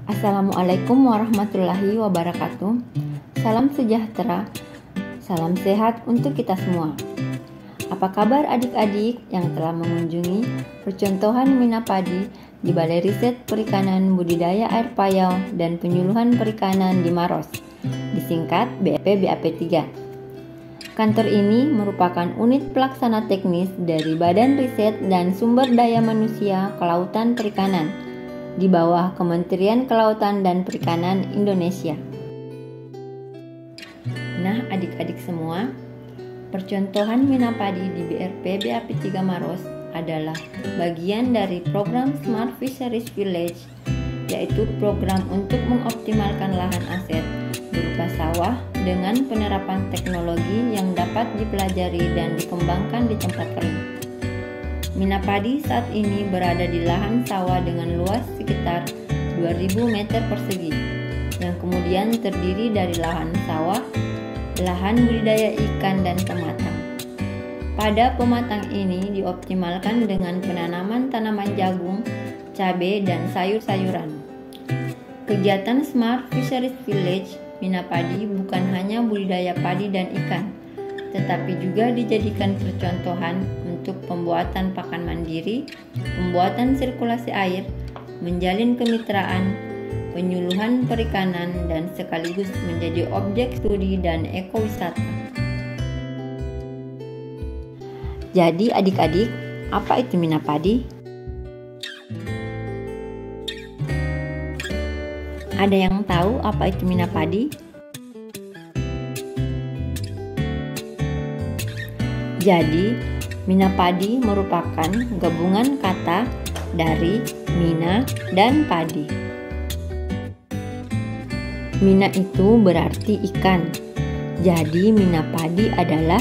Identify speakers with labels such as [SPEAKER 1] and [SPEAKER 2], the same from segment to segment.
[SPEAKER 1] Assalamualaikum warahmatullahi wabarakatuh. Salam sejahtera, salam sehat untuk kita semua. Apa kabar adik-adik yang telah mengunjungi percontohan Minapadi di Balai Riset Perikanan Budidaya Air Payau dan Penyuluhan Perikanan di Maros, disingkat BAP 3. Kantor ini merupakan unit pelaksana teknis dari Badan Riset dan Sumber Daya Manusia Kelautan Perikanan di bawah Kementerian Kelautan dan Perikanan Indonesia. Nah, adik-adik semua, percontohan Minapadi di BRP BAP 3 Maros adalah bagian dari program Smart Fisheries Village, yaitu program untuk mengoptimalkan lahan aset berupa sawah dengan penerapan teknologi yang dapat dipelajari dan dikembangkan di tempat kering. Minapadi saat ini berada di lahan sawah dengan luas sekitar 2000 meter persegi, yang kemudian terdiri dari lahan sawah, lahan budidaya ikan, dan pematang. Pada pematang ini dioptimalkan dengan penanaman tanaman jagung, cabai, dan sayur-sayuran. Kegiatan Smart Fisheries Village Minapadi bukan hanya budidaya padi dan ikan, tetapi juga dijadikan percontohan untuk pembuatan pakan mandiri, pembuatan sirkulasi air, menjalin kemitraan, penyuluhan perikanan, dan sekaligus menjadi objek studi dan ekowisata. Jadi adik-adik, apa itu Minapadi? Ada yang tahu apa itu Minapadi? Jadi, Minapadi merupakan gabungan kata dari mina dan padi. Mina itu berarti ikan. Jadi, Minapadi adalah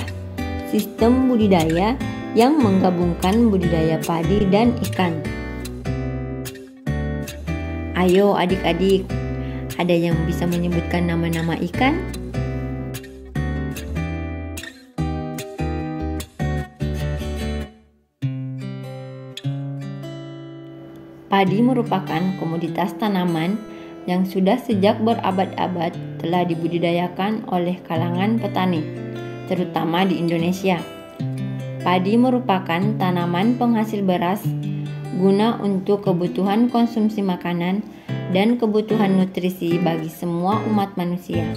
[SPEAKER 1] sistem budidaya yang menggabungkan budidaya padi dan ikan. Ayo adik-adik, ada yang bisa menyebutkan nama-nama ikan? Padi merupakan komoditas tanaman yang sudah sejak berabad-abad telah dibudidayakan oleh kalangan petani, terutama di Indonesia. Padi merupakan tanaman penghasil beras guna untuk kebutuhan konsumsi makanan dan kebutuhan nutrisi bagi semua umat manusia.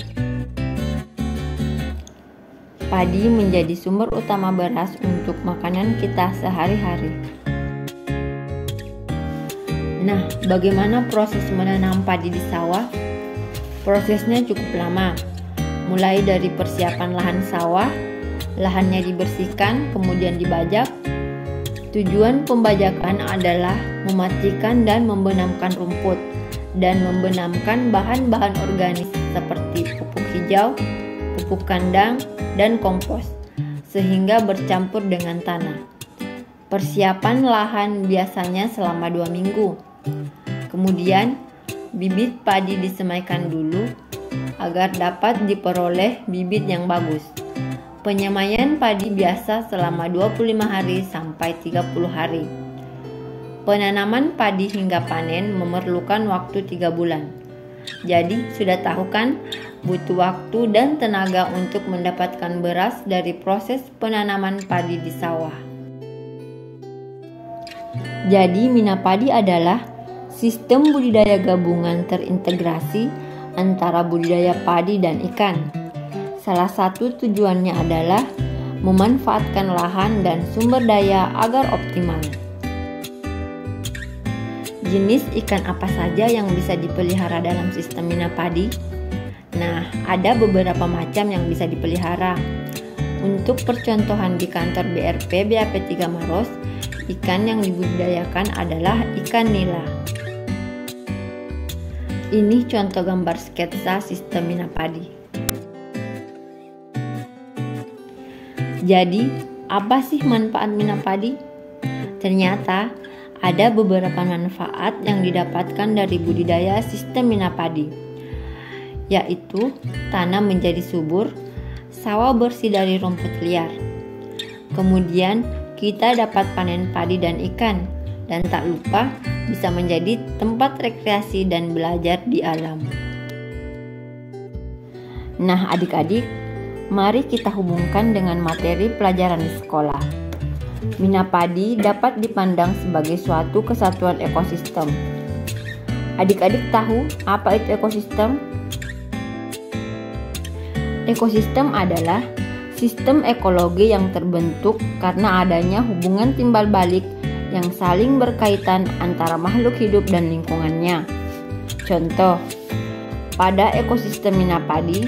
[SPEAKER 1] Padi menjadi sumber utama beras untuk makanan kita sehari-hari. Nah, bagaimana proses menanam padi di sawah? Prosesnya cukup lama, mulai dari persiapan lahan sawah, lahannya dibersihkan, kemudian dibajak. Tujuan pembajakan adalah mematikan dan membenamkan rumput, dan membenamkan bahan-bahan organik seperti pupuk hijau, pupuk kandang, dan kompos, sehingga bercampur dengan tanah. Persiapan lahan biasanya selama 2 minggu. Kemudian, bibit padi disemaikan dulu agar dapat diperoleh bibit yang bagus. Penyemaian padi biasa selama 25 hari sampai 30 hari. Penanaman padi hingga panen memerlukan waktu 3 bulan. Jadi, sudah tahu kan, butuh waktu dan tenaga untuk mendapatkan beras dari proses penanaman padi di sawah. Jadi, Minapadi adalah sistem budidaya gabungan terintegrasi antara budidaya padi dan ikan. Salah satu tujuannya adalah memanfaatkan lahan dan sumber daya agar optimal. Jenis ikan apa saja yang bisa dipelihara dalam sistem Minapadi? Nah, ada beberapa macam yang bisa dipelihara. Untuk percontohan di kantor BRP BAP 3 Maros, ikan yang dibudidayakan adalah ikan nila. Ini contoh gambar sketsa sistem Minapadi. Jadi, apa sih manfaat Minapadi? Ternyata ada beberapa manfaat yang didapatkan dari budidaya sistem Minapadi, yaitu tanah menjadi subur, sawah bersih dari rumput liar. Kemudian, kita dapat panen padi dan ikan dan tak lupa bisa menjadi tempat rekreasi dan belajar di alam. Nah adik-adik, mari kita hubungkan dengan materi pelajaran di sekolah. Mina padi dapat dipandang sebagai suatu kesatuan ekosistem. Adik-adik tahu apa itu ekosistem? Ekosistem adalah sistem ekologi yang terbentuk karena adanya hubungan timbal balik yang saling berkaitan antara makhluk hidup dan lingkungannya. Contoh, pada ekosistem Mina padi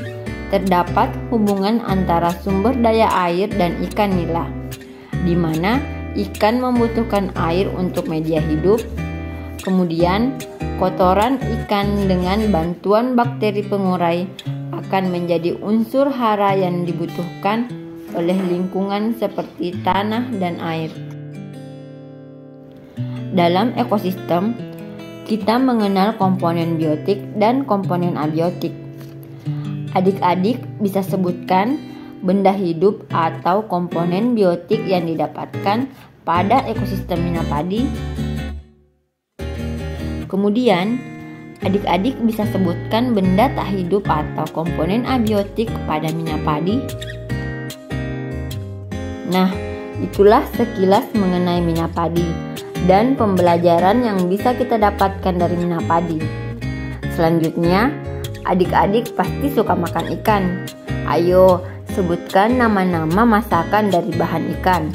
[SPEAKER 1] terdapat hubungan antara sumber daya air dan ikan nila, di mana ikan membutuhkan air untuk media hidup. Kemudian, kotoran ikan dengan bantuan bakteri pengurai akan menjadi unsur hara yang dibutuhkan oleh lingkungan seperti tanah dan air. Dalam ekosistem, kita mengenal komponen biotik dan komponen abiotik. Adik-adik bisa sebutkan benda hidup atau komponen biotik yang didapatkan pada ekosistem Mina padi. Kemudian, adik-adik bisa sebutkan benda tak hidup atau komponen abiotik pada Mina padi. Nah, itulah sekilas mengenai Mina padi dan pembelajaran yang bisa kita dapatkan dari Mina padi. Selanjutnya, adik-adik pasti suka makan ikan. Ayo, sebutkan nama-nama masakan dari bahan ikan.